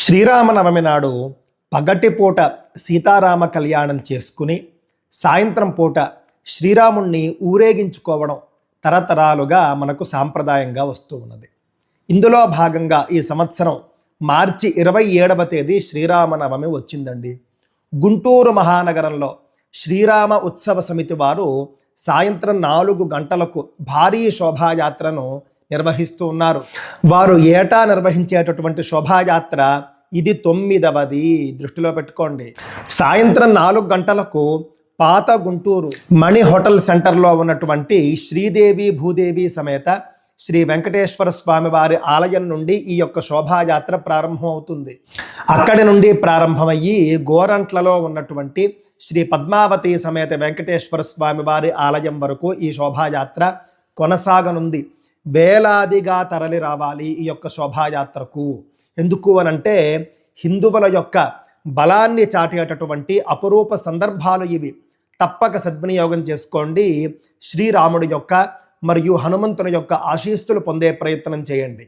శ్రీరామనవమి నాడు పగటిపూట సీతారామ కళ్యాణం చేసుకుని సాయంత్రం పూట శ్రీరాముణ్ణి ఊరేగించుకోవడం తరతరాలుగా మనకు సాంప్రదాయంగా వస్తూ ఉన్నది. ఇందులో భాగంగా ఈ సంవత్సరం మార్చి 27వ తేదీ శ్రీరామనవమి వచ్చిందండి. గుంటూరు మహానగరంలో శ్రీరామ ఉత్సవ సమితి వారు సాయంత్రం 4 గంటలకు భారీ శోభాయాత్రను నిర్వహిస్తూ ఉన్నారు. వారు ఏటా నిర్వహించేటటువంటి శోభాయాత్ర ఇది 9వది. దృష్టిలో పెట్టుకోండి. సాయంత్రం 4 గంటలకు పాత గుంటూరు మణి హోటల్ సెంటర్లో ఉన్నటువంటి శ్రీదేవి భూదేవి సమేత శ్రీ వెంకటేశ్వర స్వామి వారి ఆలయం నుండి ఈ యొక్క శోభాయాత్ర ప్రారంభమవుతుంది. అక్కడి నుండి ప్రారంభమయ్యి గోరంట్లలో ఉన్నటువంటి శ్రీ పద్మావతి సమేత వెంకటేశ్వర స్వామి వారి ఆలయం వరకు ఈ శోభాయాత్ర కొనసాగనుంది. వేలాదిగా తరలి రావాలి ఈ యొక్క శోభాయాత్రకు. ఎందుకు అనంటే హిందువుల యొక్క బలాన్ని చాటేటటువంటి అపురూప సందర్భాలు ఇవి. తప్పక సద్వినియోగం చేసుకోండి. శ్రీరాముడి యొక్క మరియు హనుమంతుని యొక్క ఆశీస్సులు పొందే ప్రయత్నం చేయండి.